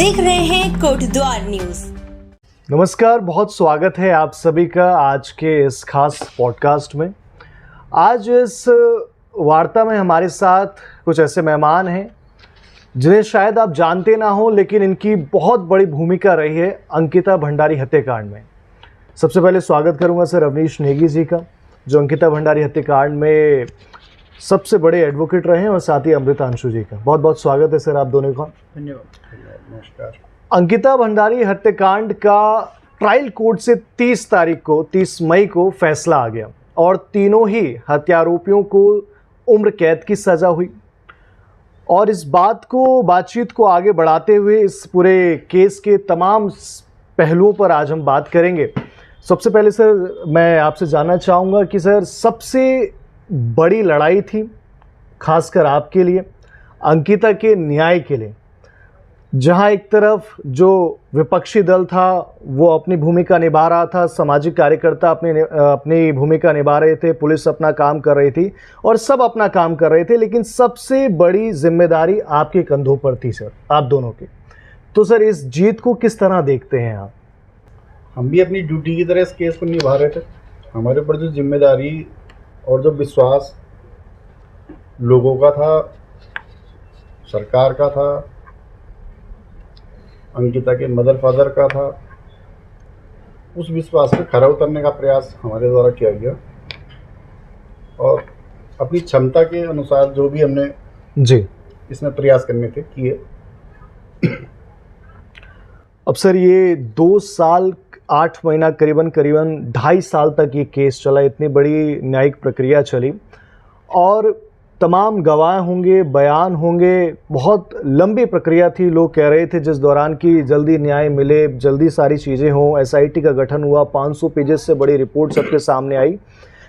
देख रहे हैं कोटद्वार न्यूज। नमस्कार, बहुत स्वागत है आप सभी का आज के इस खास पॉडकास्ट में। आज इस वार्ता में हमारे साथ कुछ ऐसे मेहमान हैं जिन्हें शायद आप जानते ना हो, लेकिन इनकी बहुत बड़ी भूमिका रही है अंकिता भंडारी हत्याकांड में। सबसे पहले स्वागत करूंगा सर अवनीश नेगी जी का, जो अंकिता भंडारी हत्याकांड में सबसे बड़े एडवोकेट रहे हैं, और साथ ही अमृतांशु जी का। बहुत बहुत स्वागत है सर आप दोनों का। धन्यवाद। नमस्कार। अंकिता भंडारी हत्याकांड का ट्रायल कोर्ट से 30 मई को फैसला आ गया और तीनों ही हत्यारोपियों को उम्र कैद की सजा हुई। और इस बातचीत को आगे बढ़ाते हुए इस पूरे केस के तमाम पहलुओं पर आज हम बात करेंगे। सबसे पहले सर मैं आपसे जानना चाहूँगा कि सर सबसे बड़ी लड़ाई थी खासकर आपके लिए, अंकिता के न्याय के लिए, जहां एक तरफ जो विपक्षी दल था वो अपनी भूमिका निभा रहा था, सामाजिक कार्यकर्ता अपनी भूमिका निभा रहे थे, पुलिस अपना काम कर रही थी और सब अपना काम कर रहे थे, लेकिन सबसे बड़ी जिम्मेदारी आपके कंधों पर थी सर, आप दोनों की। तो सर इस जीत को किस तरह देखते हैं आप? हम भी अपनी ड्यूटी की तरह इस केस को निभा रहे थे। हमारे ऊपर जो जिम्मेदारी और जो विश्वास लोगों का था, सरकार का था, अंकिता के मदर फादर का था, उस विश्वास पे खरा उतरने का प्रयास हमारे द्वारा किया गया और अपनी क्षमता के अनुसार जो भी हमने जी इसमें प्रयास करने थे किए। अब सर ये 2 साल 8 महीना करीबन 2.5 साल तक ये केस चला, इतनी बड़ी न्यायिक प्रक्रिया चली और तमाम गवाह होंगे, बयान होंगे, बहुत लंबी प्रक्रिया थी। लोग कह रहे थे जिस दौरान कि जल्दी न्याय मिले, जल्दी सारी चीज़ें हों, एसआईटी का गठन हुआ, 500 पेजेस से बड़ी रिपोर्ट सबके सामने आई।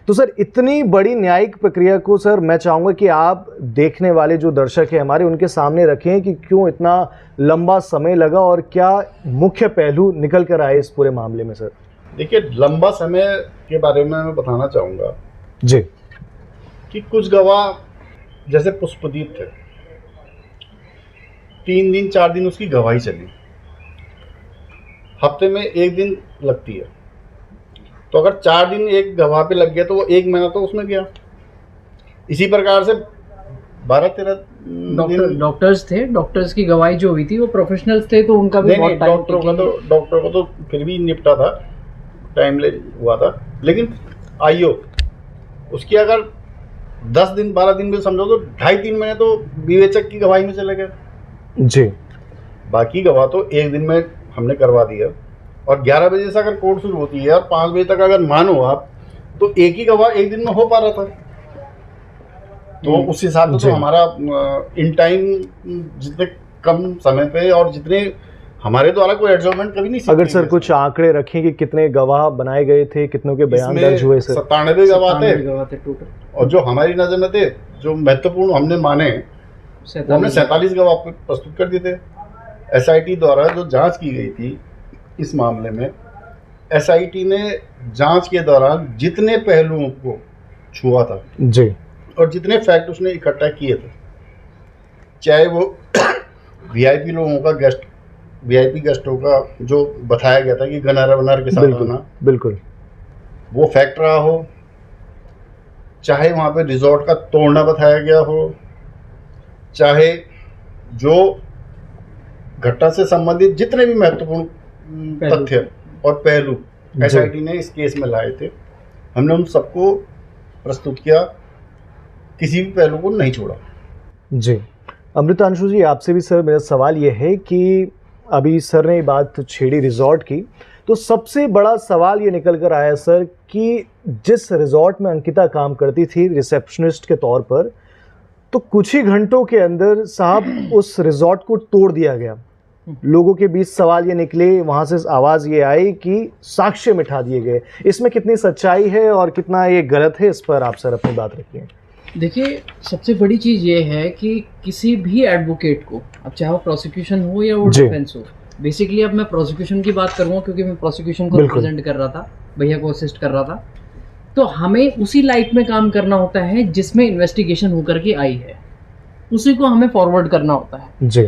तो सर इतनी बड़ी न्यायिक प्रक्रिया को सर मैं चाहूँगा कि आप देखने वाले जो दर्शक हैं हमारे, उनके सामने रखें कि क्यों इतना लंबा समय लगा और क्या मुख्य पहलू निकल कर आए इस पूरे मामले में सर? देखिए, लंबा समय के बारे में मैं बताना चाहूँगा जी कि कुछ गवाह जैसे पुष्पदीप थे, 3 दिन 4 दिन उसकी गवाही चली, हफ्ते में 1 दिन लगती है, तो अगर 4 दिन एक गवाह पे लग गया तो वो 1 महीना तो उसमें गया। इसी प्रकार से 12-13 डॉक्टर्स थे, डॉक्टर्स की गवाही जो हुई थी वो प्रोफेशनल्स थे, तो उनका भी बहुत टाइम डॉक्टर को तो फिर भी निपटा था, टाइम ले हुआ था, लेकिन आईओ उसकी अगर 10 दिन 12 दिन में समझो तो 2.5-3 महीने तो विवेचक की गवाही में चले गए जी। बाकी गवाह तो 1 दिन में हमने करवा दिया। और 11 बजे से अगर कोर्ट शुरू होती है और 5 बजे तक अगर मानो आप, तो एक ही गवाह 1 दिन में हो पा रहा था। तो उस हिसाब से तो हमारा इन टाइम जितने कम समय पे और जितने हमारे द्वारा कोई एडजॉर्नमेंट कभी नहीं। अगर सर कुछ आंकड़े रखें कि कितने गवाह बनाए गए थे, कितनों के बयान दर्ज हुए सर? 97 गवाह थे टोटल, और जो हमारी नजर में थे जो महत्वपूर्ण हमने माने हमने 47 गवाह प्रस्तुत कर दिए थे। एसआईटी द्वारा जो जांच की गई थी इस मामले में, एसआईटी ने जांच के दौरान जितने पहलुओं को छुआ था जी और जितने फैक्ट उसने इकट्ठा किए थे, चाहे वो वीआईपी लोगों का वीआईपी गेस्टों का जो बताया गया था कि गनर वनर के साथ आना, बिल्कुल वो फैक्ट रहा हो, चाहे वहाँ पे रिजॉर्ट का तोड़ना बताया गया हो, चाहे जो घटना से संबंधित जितने भी महत्वपूर्ण तथ्य और पहलू एसआईटी ने इस केस में लाए थे, हमने उन सबको प्रस्तुत किया, किसी भी पहलू को नहीं छोड़ा। जी अमृतांशु जी, आपसे भी सर मेरा सवाल ये है कि अभी सर ने बात छेड़ी रिजॉर्ट की, तो सबसे बड़ा सवाल ये निकल कर आया सर कि जिस रिजॉर्ट में अंकिता काम करती थी रिसेप्शनिस्ट के तौर पर, तो कुछ ही घंटों के अंदर साहब उस रिजॉर्ट को तोड़ दिया गया। लोगों के बीच सवाल ये निकले, वहाँ से आवाज़ ये आई कि साक्ष्य मिटा दिए गए। इसमें कितनी सच्चाई है और कितना ये गलत है, इस पर आप सर अपनी बात रखिए। देखिए, सबसे बड़ी चीज़ ये है कि किसी भी एडवोकेट को, अब चाहे वो प्रोसिक्यूशन हो या वो डिफेंस हो, बेसिकली अब मैं प्रोसिक्यूशन की बात करूँगा क्योंकि मैं प्रोसिक्यूशन को रिप्रेजेंट कर रहा था, भैया को असिस्ट कर रहा था, तो हमें उसी लाइट में काम करना होता है जिसमें इन्वेस्टिगेशन होकर के आई है, उसी को हमें फॉरवर्ड करना होता है। जी।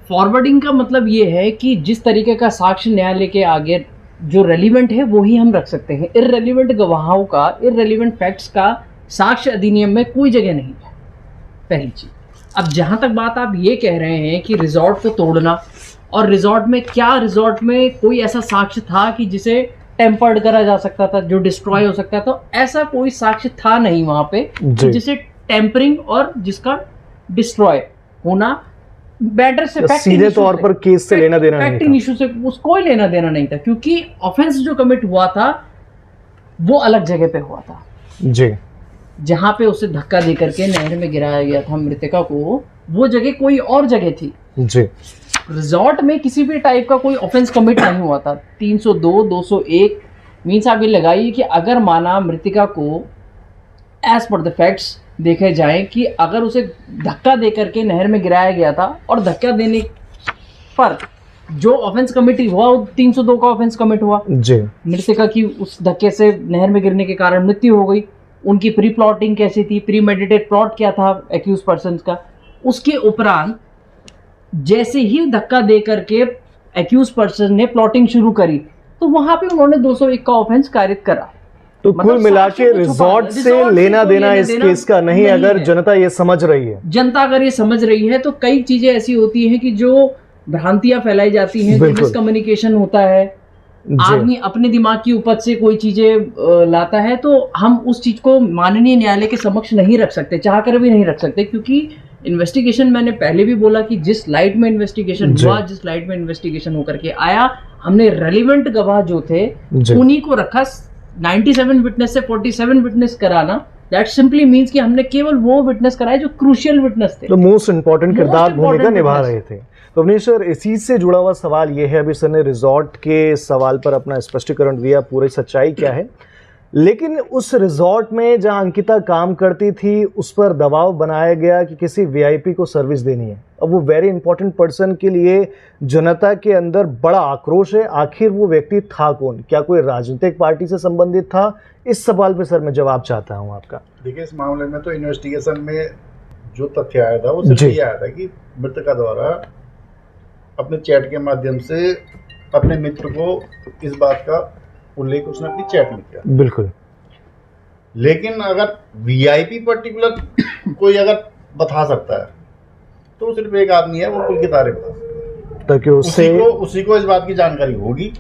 फॉरवर्डिंग का मतलब ये है कि जिस तरीके का साक्ष्य न्यायालय के आगे जो रेलिवेंट है वो ही हम रख सकते हैं। इररेलिवेंट गवाहों का, इररेलिवेंट फैक्ट्स का साक्ष्य अधिनियम में कोई जगह नहीं है, पहली चीज। अब जहां तक बात आप ये कह रहे हैं कि रिजॉर्ट को तोड़ना, और रिजॉर्ट में क्या, रिजॉर्ट में कोई ऐसा साक्ष्य था कि जिसे टेम्पर्ड करा जा सकता था, जो डिस्ट्रॉय हो सकता था? ऐसा कोई साक्ष्य था नहीं वहां पे जिसे टेम्परिंग और जिसका डिस्ट्रॉय होना मैटर से सीधे तौर पर केस से लेना देना नहीं था, फैक्टिंग इशू से उसको कोई लेना देना नहीं था, क्योंकि ऑफेंस जो कमिट हुआ था वो अलग जगह पे हुआ था जी। जहां पे उसे धक्का दे करके नहर में गिराया गया था मृतका को, वो जगह कोई और जगह थी जी। रिजॉर्ट में किसी भी टाइप का कोई ऑफेंस कमिट नहीं हुआ था। 302, 201 मीन्स आप ये लगाइए कि अगर माना मृतिका को एज पर द फैक्ट्स देखे जाए कि अगर उसे धक्का दे करके नहर में गिराया गया था और धक्का देने पर जो ऑफेंस कमिटी हुआ वो 302 का ऑफेंस कमिट हुआ जी। मृतिका की उस धक्के से नहर में गिरने के कारण मृत्यु हो गई। उनकी प्री प्लॉटिंग कैसी थी, प्री मेडिटेड प्लॉट क्या था एक्यूज पर्सन का। उसके उपरांत जैसे ही धक्का दे करके एक्यूज पर्सन ने प्लॉटिंग शुरू करी तो वहां पे उन्होंने 201 का ऑफेंस कारित करा। तो कुल मिला के रिजॉर्ट से लेना देना इस केस का नहीं, अगर जनता ये समझ रही है, जनता अगर ये समझ रही है तो कई चीजें ऐसी होती हैं कि जो भ्रांतियां फैलाई जाती हैं, मिसकम्युनिकेशन होता है, आदमी अपने दिमाग की उपज से कोई चीजें लाता है, तो हम उस चीज को माननीय न्यायालय के समक्ष नहीं रख सकते, चाहकर भी नहीं रख सकते, क्योंकि इन्वेस्टिगेशन, मैंने पहले भी बोला कि जिस लाइट में इन्वेस्टिगेशन हुआ, जिस लाइट में इन्वेस्टिगेशन होकर के आया, हमने रेलिवेंट गवाह जो थे उन्हीं को रखा। 97 विटनेस से 47 विटनेस कराना, दैट सिंपली मींस कि हमने केवल वो विटनेस कराए जो क्रूशियल विटनेस थे, तो मोस्ट इंपॉर्टेंट किरदार भूमिका निभा रहे थे। तो अवनीश सर, इसी से जुड़ा हुआ सवाल ये है, अभी सर ने रिजॉर्ट के सवाल पर अपना स्पष्टीकरण दिया, पूरी सच्चाई क्या है, लेकिन उस रिजॉर्ट में जहां अंकिता काम करती थी उस पर दबाव बनाया गया कि किसी वीआईपी को सर्विस देनी है। अब वो वेरी इंपॉर्टेंट पर्सन के लिए जनता के अंदर बड़ा आक्रोश है। आखिर वो व्यक्ति था कौन? क्या कोई राजनीतिक पार्टी से संबंधित था? इस सवाल पे सर मैं जवाब चाहता हूँ आपका। देखिए, इस मामले में तो इन्वेस्टिगेशन में जो तथ्य आया था वो सिर्फ ये आया था कि मृतका द्वारा अपने चैट के माध्यम से अपने मित्र को इस बात का उल्लेख उसने अपनी चैट में किया। बिल्कुल। लेकिन अगर वीआईपी पर्टिकुलर कोई अगर बता सकता है तो सिर्फ एक आदमी है, वो पुलकित आर्य बता सकता है, ताकि उसी को इस बात की जानकारी होगी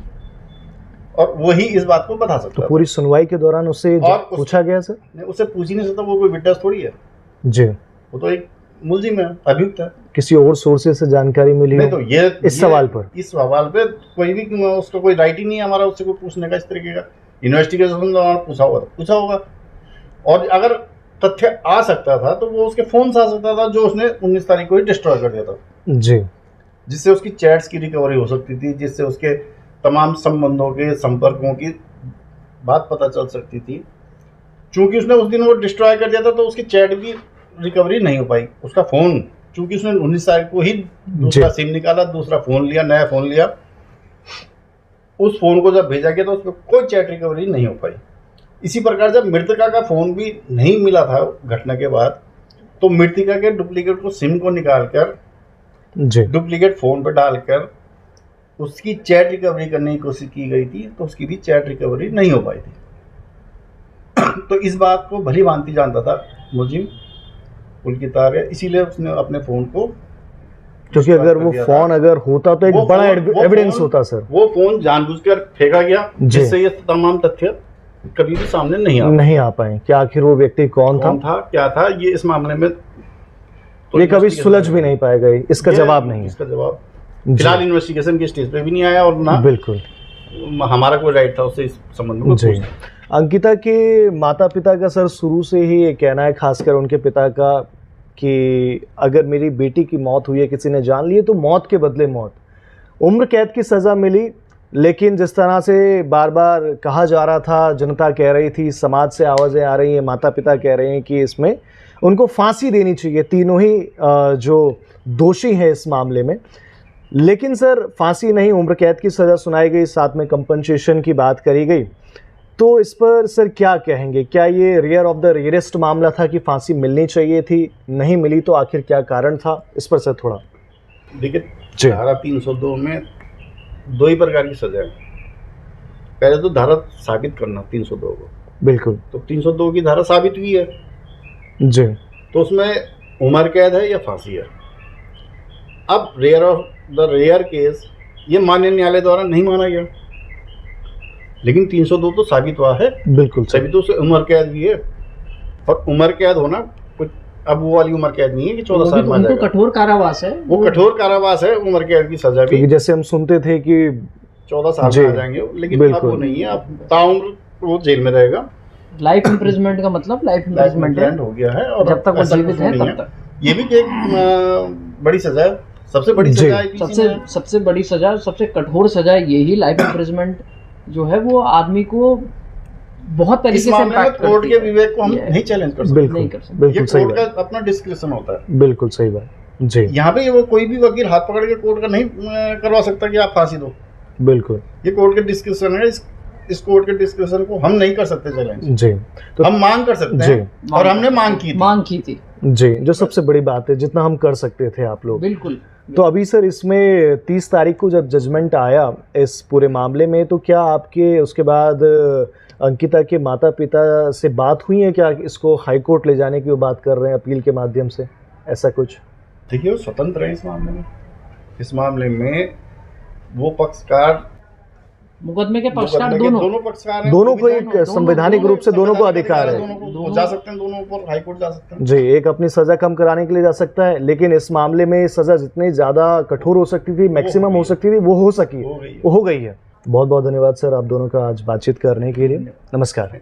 और वही इस बात को बता सकता है। तो पूरी सुनवाई के दौरान उससे पूछा गया सर? नहीं, उससे पूछ ही नहीं सकता, वो कोई विटनेस थोड़ी है जी, वो तो एक मुलजिम है, अभियुक्त है। किसी और सोर्सेज से जानकारी मिली नहीं, तो ये इस सवाल पे कोई भी उसका कोई राइट ही नहीं है हमारा उससे कोई पूछने का। इस तरीके का इन्वेस्टिगेशन दौरान पूछा होगा, और अगर तथ्य आ सकता था तो वो उसके फोन से आ सकता था जो उसने 19 तारीख को ही डिस्ट्रॉय कर दिया था जी, जिससे उसकी चैट्स की रिकवरी हो सकती थी, जिससे उसके तमाम संबंधों के संपर्कों की बात पता चल सकती थी। चूंकि उसने उस दिन वो डिस्ट्रॉय कर दिया था तो उसकी चैट भी रिकवरी नहीं हो पाई। उसका फ़ोन, चूंकि उसने 19 तारीख को ही दूसरा सिम निकाला, दूसरा फ़ोन लिया, नया फ़ोन लिया, उस फ़ोन को जब भेजा गया तो उस पर कोई चैट रिकवरी नहीं हो पाई। इसी प्रकार जब मृतका का फ़ोन भी नहीं मिला था घटना के बाद, तो मृतका के डुप्लीकेट को सिम को निकाल कर डुप्लीकेट फ़ोन पर डालकर उसकी चैट रिकवरी करने की कोशिश की गई थी, तो उसकी भी चैट रिकवरी नहीं हो पाई थी। तो इस बात को भली भांति जानता था मुलजिम पुलकित आर्य, इसीलिए उसने अपने फ़ोन को, क्योंकि अगर वो फ़ोन अगर होता तो एक बड़ा एविडेंस होता सर। वो फ़ोन जानबूझकर फेंका गया जिससे ये तमाम तथ्य कभी भी सामने नहीं आ पाए कि आखिर वो व्यक्ति कौन था, क्या था। ये इस मामले में तो ये कभी सुलझ भी नहीं पाएगा, इसका जवाब नहीं है। इसका जवाब फिलहाल इन्वेस्टिगेशन के स्टेज पे भी नहीं आया, और ना बिल्कुल हमारा कोई राइट था उससे इस संबंध में पूछने। अंकिता के माता पिता का सर शुरू से ही ये कहना है, खासकर उनके पिता का, कि अगर मेरी बेटी की मौत हुई है, किसी ने जान ली है, तो मौत के बदले मौत। उम्र कैद की सज़ा मिली, लेकिन जिस तरह से बार बार कहा जा रहा था, जनता कह रही थी, समाज से आवाज़ें आ रही हैं, माता पिता कह रहे हैं कि इसमें उनको फांसी देनी चाहिए, तीनों ही जो दोषी हैं इस मामले में। लेकिन सर फांसी नहीं, उम्र कैद की सज़ा सुनाई गई, साथ में कंपनसेशन की बात करी गई। तो इस पर सर क्या कहेंगे? क्या ये रेयर ऑफ द रेयरेस्ट मामला था कि फांसी मिलनी चाहिए थी, नहीं मिली, तो आखिर क्या कारण था? इस पर सर थोड़ा। देखिए जी। धारा 302 में दो ही प्रकार की सजा है। पहले तो धारा साबित करना 302 को, बिल्कुल। तो 302 की धारा साबित हुई है, जी। तो उसमें उम्र कैद है या फांसी है। अब rare of the rare case ये मान्य न्यायालय द्वारा नहीं माना गया, लेकिन 302 तो साबित हुआ है, बिल्कुल सही। तभी तो उसे उम्र कैद भी है। और उम्र कैद होना कुछ अब वो वाली उम्र कैद नहीं है कि 14 साल में आ उनको जाएगा। कठोर कारावास है, वो कठोर कारावास है, उम्र कैद की सजा भी क्योंकि जैसे हम सुनते थे कि 14 साल जी, में आ जाएंगे, लेकिन अब बिल्कुल। वो नहीं है। अब ताउम्र वो जेल में रहेगा। लाइफ इम्प्रिजमेंट का मतलब लाइफ लाइफ इम्प्रिजमेंट है, हो गया है और जब तक वो ऐसा जीवित कुछ है नहीं तब तक। ये भी एक बड़ी सजा है, सबसे बड़ी जी। सजा IPC में है। सबसे बड़ी सजा, सबसे कठोर सजा यही लाइफ इम्प्रिजमेंट जो है वो आदमी को बहुत तरीके इस से मामले में इम्पैक्ट कोर्ट करती के है। विवेक को हम ये- नहीं चैलेंज कर सकते। बिल्कुल नहीं कर सकते। बिल्कुल ये सही कोर्ट बात। का अपना डिस्क्रिप्शन होता है। बिल्कुल सही बात। जी। यहाँ पे वो कोई भी वकील हाथ पकड़ के कोर्ट का नहीं करवा सकता कि आप फांसी दो। बिल्कुल। ये कोर्ट के डिस्क्रिप्शन है। इस कोर्ट के डिस्क्रिप्शन को हम नहीं कर सकते चैलेंज। जी। तो हम मांग कर सकते जी। हैं और हमने मांग की थी। जी, जो सबसे बड़ी बात है, जितना हम कर सकते थे आप लोग। बिल्कुल। तो अभी सर इसमें 30 तारीख को जब जजमेंट आया इस पूरे मामले में, तो क्या आपके उसके बाद अंकिता के माता पिता से बात हुई है? क्या इसको हाई कोर्ट ले जाने की वो बात कर रहे हैं अपील के माध्यम से, ऐसा कुछ? देखिए वो स्वतंत्र है इस मामले में। इस मामले में वो पक्षकार, मुकदमे के पक्षकार मुकदमे के दोनों दोनों पक्षकार हैं। दोनों वो को भी एक दोनों- संवैधानिक रूप से दोनों को अधिकार है। दोनों को जा सकते हैं, दोनों ऊपर हाई कोर्ट जा सकते हैं। जी, एक अपनी सजा कम कराने के लिए जा सकता है, लेकिन इस मामले में सजा जितनी ज्यादा कठोर हो सकती थी, मैक्सिमम हो सकती थी, वो हो सकी, हो गई है। वो हो गई है। बहुत बहुत धन्यवाद सर आप दोनों का आज बातचीत करने के लिए। नमस्कार।